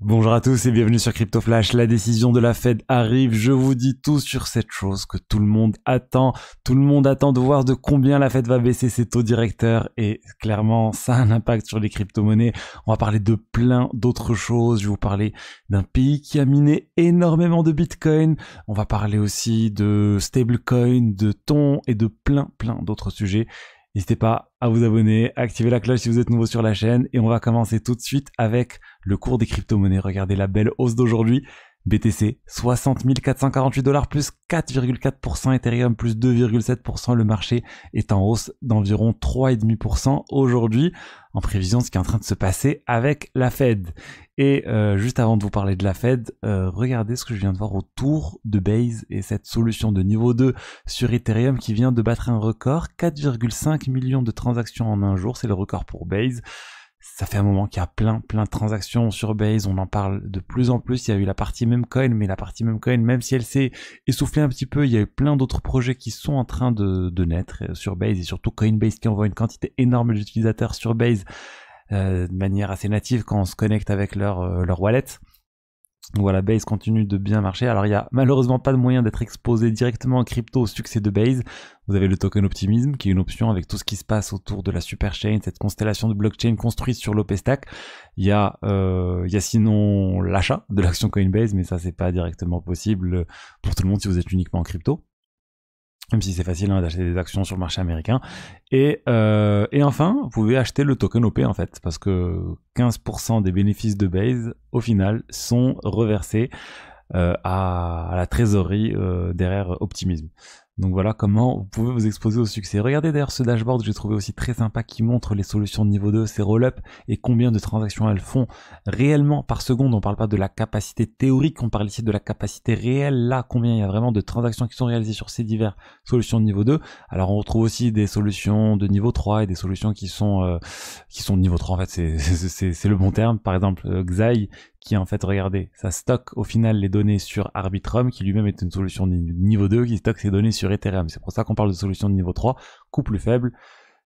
Bonjour à tous et bienvenue sur Crypto Flash. La décision de la Fed arrive. Je vous dis tout sur cette chose que tout le monde attend. Tout le monde attend de voir de combien la Fed va baisser ses taux directeurs et clairement ça a un impact sur les crypto-monnaies. On va parler de plein d'autres choses. Je vais vous parler d'un pays qui a miné énormément de Bitcoin. On va parler aussi de stablecoin, de thon et de plein d'autres sujets. N'hésitez pas à vous abonner, activer la cloche si vous êtes nouveau sur la chaîne et on va commencer tout de suite avec le cours des crypto-monnaies. Regardez la belle hausse d'aujourd'hui. BTC, 60 448 $ plus 4,4%, Ethereum plus 2,7%. Le marché est en hausse d'environ 3,5% aujourd'hui en prévision de ce qui est en train de se passer avec la Fed. Et juste avant de vous parler de la Fed, regardez ce que je viens de voir autour de Base et cette solution de niveau 2 sur Ethereum qui vient de battre un record, 4,5 millions de transactions en un jour, c'est le record pour Base. Ça fait un moment qu'il y a plein de transactions sur Base, on en parle de plus en plus. Il y a eu la partie Memcoin, mais la partie Memcoin, même si elle s'est essoufflée un petit peu, il y a eu plein d'autres projets qui sont en train de naître sur Base, et surtout Coinbase qui envoie une quantité énorme d'utilisateurs sur Base de manière assez native quand on se connecte avec leur wallet. Voilà, Base continue de bien marcher. Alors il y a malheureusement pas de moyen d'être exposé directement en crypto au succès de Base. Vous avez le token Optimism qui est une option avec tout ce qui se passe autour de la superchain, cette constellation de blockchain construite sur l'OP-Stack. Il y a sinon l'achat de l'action Coinbase, mais ça c'est pas directement possible pour tout le monde si vous êtes uniquement en crypto. Même si c'est facile d'acheter des actions sur le marché américain. Et enfin, vous pouvez acheter le token OP en fait, parce que 15% des bénéfices de Base, au final, sont reversés à la trésorerie derrière Optimism. Donc voilà comment vous pouvez vous exposer au succès. Regardez d'ailleurs ce dashboard que j'ai trouvé aussi très sympa qui montre les solutions de niveau 2, ces roll-up et combien de transactions elles font réellement par seconde. On parle pas de la capacité théorique, on parle ici de la capacité réelle. Là, combien il y a vraiment de transactions qui sont réalisées sur ces diverses solutions de niveau 2. Alors on retrouve aussi des solutions de niveau 3 et des solutions qui sont de niveau 3 en fait, c'est le bon terme. Par exemple, Xai qui en fait, regardez, ça stocke au final les données sur Arbitrum, qui lui-même est une solution de niveau 2, qui stocke ses données sur Ethereum. C'est pour ça qu'on parle de solution de niveau 3, coût plus faible,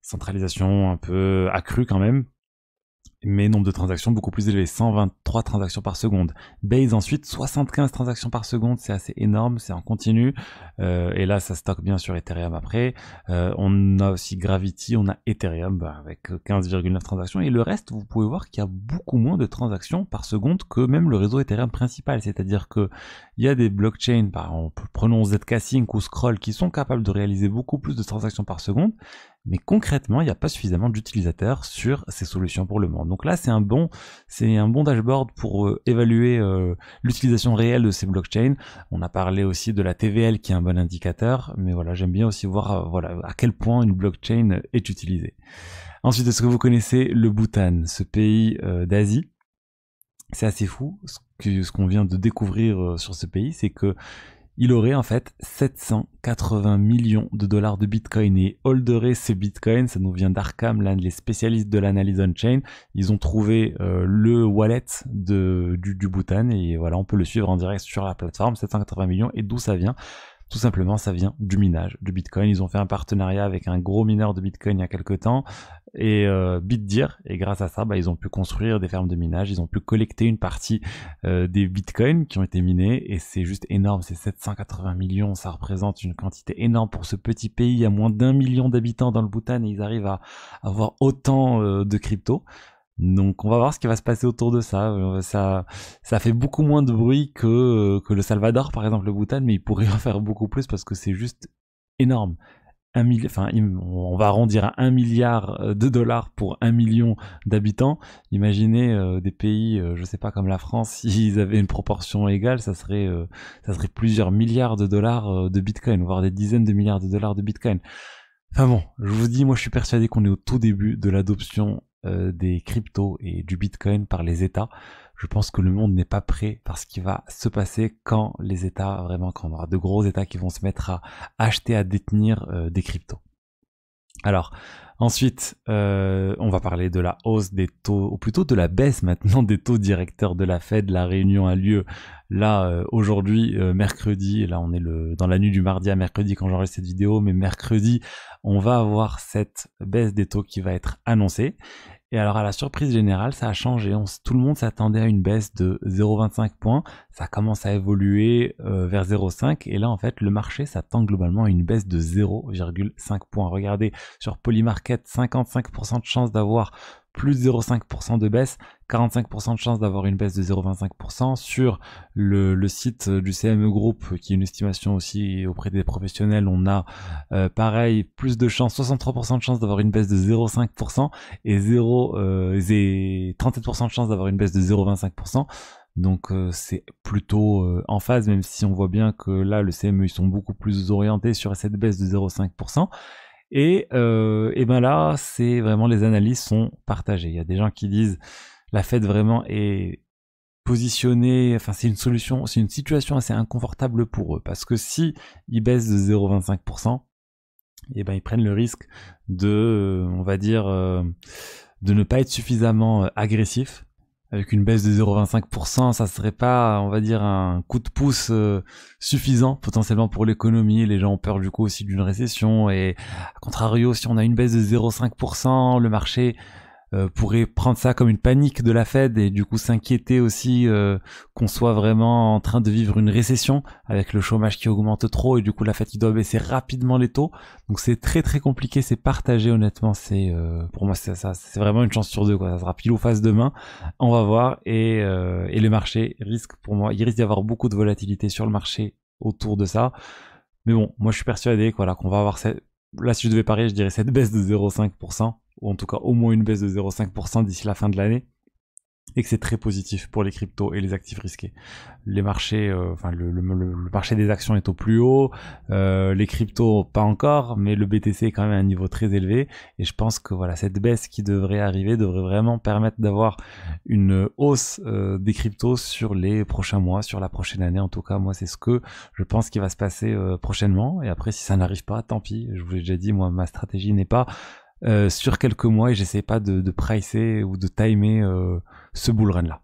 centralisation un peu accrue quand même, mais nombre de transactions beaucoup plus élevé, 123 transactions par seconde. Base ensuite, 75 transactions par seconde, c'est assez énorme, c'est en continu, et là ça stocke bien sur Ethereum après. On a aussi Gravity, on a Ethereum avec 15,9 transactions, et le reste, vous pouvez voir qu'il y a beaucoup moins de transactions par seconde que même le réseau Ethereum principal, c'est-à-dire que il y a des blockchains, par exemple, prenons Zk-Sync ou Scroll, qui sont capables de réaliser beaucoup plus de transactions par seconde, mais concrètement, il n'y a pas suffisamment d'utilisateurs sur ces solutions pour le moment. Donc là, c'est un bon dashboard pour évaluer l'utilisation réelle de ces blockchains. On a parlé aussi de la TVL qui est un bon indicateur, mais voilà, j'aime bien aussi voir à quel point une blockchain est utilisée. Ensuite, est-ce que vous connaissez le Bhoutan, ce pays d'Asie? C'est assez fou. Ce qu'on vient de découvrir sur ce pays, c'est que il aurait en fait 780 millions de dollars de Bitcoin et holderait ces Bitcoins. Ça nous vient d'Arkham, l'un des spécialistes de l'analyse on-chain. Ils ont trouvé le wallet du Bhoutan et voilà, on peut le suivre en direct sur la plateforme. 780 millions, et d'où ça vient? Tout simplement, ça vient du minage de Bitcoin. Ils ont fait un partenariat avec un gros mineur de Bitcoin il y a quelques temps, et Bitdeer, et grâce à ça, ils ont pu construire des fermes de minage, ils ont pu collecter une partie des Bitcoins qui ont été minés, et c'est juste énorme, c'est 780 millions, ça représente une quantité énorme pour ce petit pays. Il y a moins d'1 million d'habitants dans le Bhoutan, et ils arrivent à avoir autant de crypto. Donc on va voir ce qui va se passer autour de ça. Ça fait beaucoup moins de bruit que le Salvador, par exemple, le Bhoutan, mais il pourrait en faire beaucoup plus parce que c'est juste énorme. On va arrondir à 1 milliard de dollars pour 1 million d'habitants. Imaginez des pays, je sais pas, comme la France, s'ils avaient une proportion égale, ça serait plusieurs milliards de dollars de Bitcoin, voire des dizaines de milliards de dollars de Bitcoin. Enfin bon, je vous dis, moi je suis persuadé qu'on est au tout début de l'adoption des cryptos et du Bitcoin par les États. Je pense que le monde n'est pas prêt par ce qui va se passer quand les États, vraiment, quand on aura de gros États qui vont se mettre à acheter, à détenir des cryptos. Alors, ensuite, on va parler de la hausse des taux, ou plutôt de la baisse maintenant des taux directeurs de la Fed. La réunion a lieu là aujourd'hui, mercredi. Là, on est dans la nuit du mardi à mercredi quand j'enregistre cette vidéo, mais mercredi, on va avoir cette baisse des taux qui va être annoncée. Et alors à la surprise générale, ça a changé. Tout le monde s'attendait à une baisse de 0,25 points. Ça commence à évoluer vers 0,5. Et là, en fait, le marché s'attend globalement à une baisse de 0,5 points. Regardez, sur Polymarket, 55% de chance d'avoir plus 0,5% de baisse, 45% de chance d'avoir une baisse de 0,25%. Sur le site du CME Group, qui est une estimation aussi auprès des professionnels, on a pareil, plus de chance, 63% de chance d'avoir une baisse de 0,5% et 37% de chance d'avoir une baisse de 0,25%. Donc c'est plutôt en phase, même si on voit bien que là, le CME, ils sont beaucoup plus orientés sur cette baisse de 0,5%. Et ben là, c'est vraiment, les analyses sont partagées. Il y a des gens qui disent la Fed vraiment est positionnée, enfin c'est une solution, c'est une situation assez inconfortable pour eux, parce que si ils baissent de 0,25%, et ben ils prennent le risque de, on va dire, de ne pas être suffisamment agressif. Avec une baisse de 0,25%, ça serait pas, on va dire, un coup de pouce suffisant potentiellement pour l'économie. Les gens ont peur du coup aussi d'une récession, et à contrario, si on a une baisse de 0,5%, le marché pourrait prendre ça comme une panique de la Fed et du coup s'inquiéter aussi qu'on soit vraiment en train de vivre une récession avec le chômage qui augmente trop, et du coup la Fed qui doit baisser rapidement les taux. Donc c'est très très compliqué, c'est partagé honnêtement. C'est pour moi c'est ça, c'est vraiment une chance sur deux quoi. Ça sera pile ou face demain, on va voir. Et le marché risque, pour moi, il risque d'y avoir beaucoup de volatilité sur le marché autour de ça. Mais bon, moi je suis persuadé voilà, qu'on va avoir cette... Là si je devais parier, je dirais cette baisse de 0,5%, ou en tout cas au moins une baisse de 0,5% d'ici la fin de l'année, et que c'est très positif pour les cryptos et les actifs risqués. Les marchés, enfin le marché des actions est au plus haut, les cryptos pas encore, mais le BTC est quand même à un niveau très élevé, et je pense que voilà, cette baisse qui devrait arriver devrait vraiment permettre d'avoir une hausse des cryptos sur les prochains mois, sur la prochaine année. En tout cas, moi c'est ce que je pense qui va se passer prochainement, et après si ça n'arrive pas, tant pis. Je vous l'ai déjà dit, moi ma stratégie n'est pas sur quelques mois, et j'essaie pas de pricer ou de timer ce bull run là.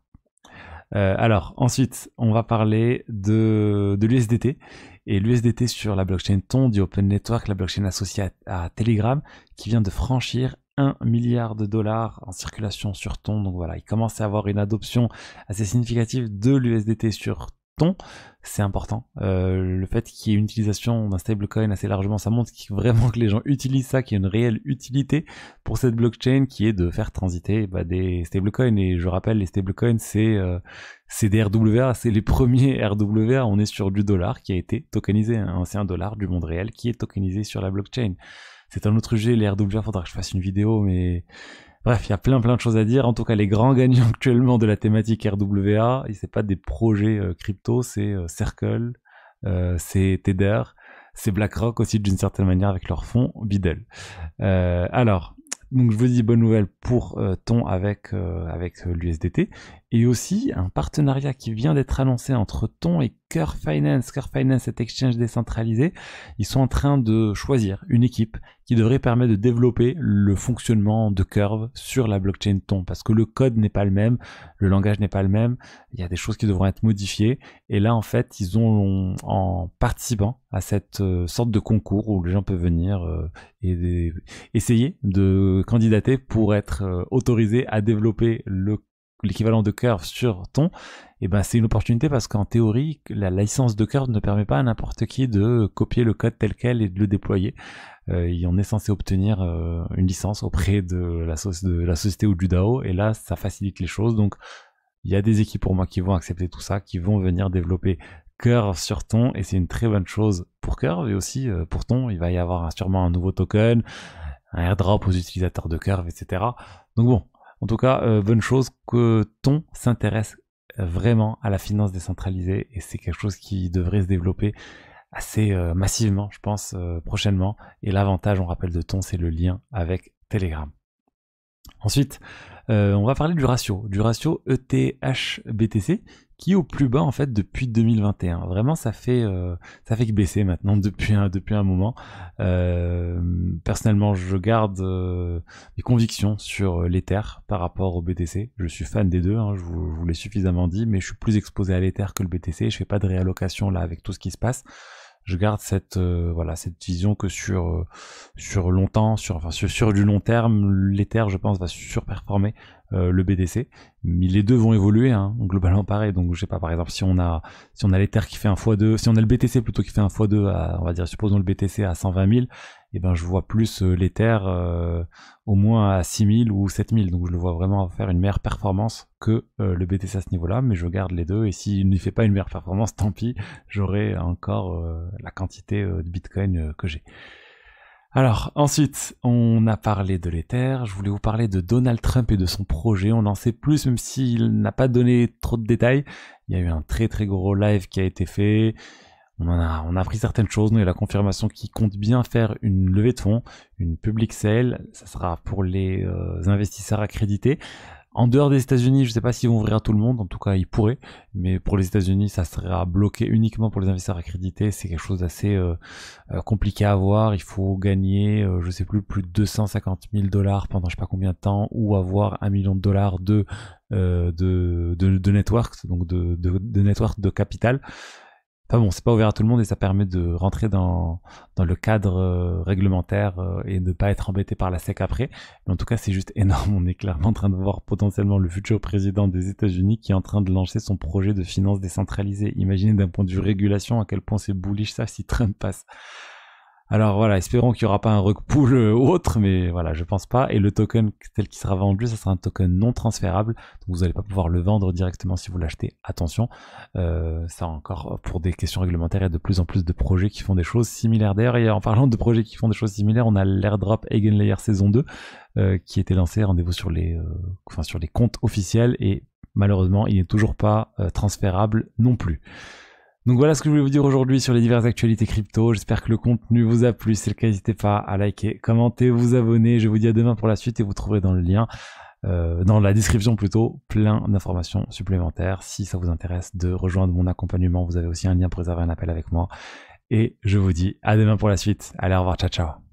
Alors ensuite, on va parler de l'USDT, et l'USDT sur la blockchain TON du Open Network, la blockchain associée à Telegram, qui vient de franchir 1 milliard de dollars en circulation sur TON. Donc voilà, il commence à avoir une adoption assez significative de l'USDT sur TON. C'est important. Le fait qu'il y ait une utilisation d'un stablecoin assez largement, ça montre vraiment que les gens utilisent ça, qu'il y a une réelle utilité pour cette blockchain, qui est de faire transiter des stablecoins. Et je rappelle, les stablecoins, c'est des RWA, c'est les premiers RWA. On est sur du dollar qui a été tokenisé, hein. C'est un dollar du monde réel qui est tokenisé sur la blockchain. C'est un autre sujet, les RWA, faudra que je fasse une vidéo, mais... Bref, il y a plein de choses à dire. En tout cas, les grands gagnants actuellement de la thématique RWA, et c'est pas des projets crypto, c'est Circle, c'est Tether, c'est BlackRock aussi d'une certaine manière avec leur fonds Beedle. Alors, donc je vous dis bonne nouvelle pour TON avec l'USDT, et aussi un partenariat qui vient d'être annoncé entre TON et Curve Finance. Curve Finance, cet exchange décentralisé, ils sont en train de choisir une équipe qui devrait permettre de développer le fonctionnement de Curve sur la blockchain TON, parce que le code n'est pas le même, le langage n'est pas le même, il y a des choses qui devront être modifiées, et là en fait ils ont, en participant à cette sorte de concours où les gens peuvent venir et essayer de candidater pour être autorisés à développer l'équivalent de Curve sur TON, et ben c'est une opportunité, parce qu'en théorie la licence de Curve ne permet pas à n'importe qui de copier le code tel quel et de le déployer. On est censé obtenir une licence auprès de la société ou du DAO, et là ça facilite les choses. Donc il y a des équipes pour moi qui vont accepter tout ça, qui vont venir développer Curve sur TON, et c'est une très bonne chose pour Curve, et aussi pour TON. Il va y avoir sûrement un nouveau token, un airdrop aux utilisateurs de Curve, etc. Donc bon, en tout cas, bonne chose que TON s'intéresse vraiment à la finance décentralisée, et c'est quelque chose qui devrait se développer assez massivement, je pense, prochainement. Et l'avantage, on rappelle, de TON, c'est le lien avec Telegram. Ensuite, on va parler du ratio ETH-BTC, qui est au plus bas en fait depuis 2021. Vraiment, ça fait que baisser maintenant depuis un moment. Personnellement, je garde mes convictions sur l'Ether par rapport au BTC. Je suis fan des deux, hein, je vous l'ai suffisamment dit, mais je suis plus exposé à l'Ether que le BTC. Je fais pas de réallocation là avec tout ce qui se passe. je garde cette cette vision que sur longtemps, sur du long terme, l'Ether, je pense, va surperformer le BTC. Mais les deux vont évoluer, hein, globalement pareil. Donc je sais pas, par exemple, si on a l'Ether qui fait un x2, si on a le BTC plutôt qui fait un x2 à, on va dire, supposons le BTC à 120 000, et ben je vois plus l'Ether au moins à 6 000 ou 7 000. Donc je le vois vraiment faire une meilleure performance que le BTC à ce niveau-là, mais je garde les deux. Et s'il ne fait pas une meilleure performance, tant pis, j'aurai encore la quantité de Bitcoin que j'ai. Alors ensuite, on a parlé de l'Ether, je voulais vous parler de Donald Trump et de son projet, on en sait plus même s'il n'a pas donné trop de détails. Il y a eu un très très gros live qui a été fait, on a appris certaines choses, nous il y a la confirmation qu'il compte bien faire une levée de fonds, une public sale, ça sera pour les investisseurs accrédités. En dehors des États-Unis, je ne sais pas s'ils vont ouvrir à tout le monde, en tout cas ils pourraient, mais pour les États-Unis, ça sera bloqué uniquement pour les investisseurs accrédités. C'est quelque chose d'assez compliqué à avoir. Il faut gagner, je sais plus de 250 000 $ pendant je sais pas combien de temps, ou avoir $1 million de network, donc de network de capital. Enfin bon, c'est pas ouvert à tout le monde et ça permet de rentrer dans le cadre réglementaire et de pas être embêté par la SEC après. Mais en tout cas, c'est juste énorme. On est clairement en train de voir potentiellement le futur président des États-Unis qui est en train de lancer son projet de finances décentralisées. Imaginez d'un point de vue régulation à quel point c'est bullish ça si Trump passe. Alors voilà, espérons qu'il n'y aura pas un rug pull ou autre, mais voilà, je pense pas. Et le token tel qu'il sera vendu, ça sera un token non transférable, donc vous n'allez pas pouvoir le vendre directement si vous l'achetez. Attention, ça encore pour des questions réglementaires, il y a de plus en plus de projets qui font des choses similaires. D'ailleurs, en parlant de projets qui font des choses similaires, on a l'airdrop Eigenlayer saison 2 qui était lancé. Rendez-vous sur les comptes officiels et malheureusement, il n'est toujours pas transférable non plus. Donc voilà ce que je voulais vous dire aujourd'hui sur les diverses actualités crypto. J'espère que le contenu vous a plu. Si c'est le cas, n'hésitez pas à liker, commenter, vous abonner. Je vous dis à demain pour la suite et vous trouverez dans le lien, dans la description plutôt, plein d'informations supplémentaires. Si ça vous intéresse de rejoindre mon accompagnement, vous avez aussi un lien pour réserver un appel avec moi. Et je vous dis à demain pour la suite. Allez, au revoir, ciao ciao.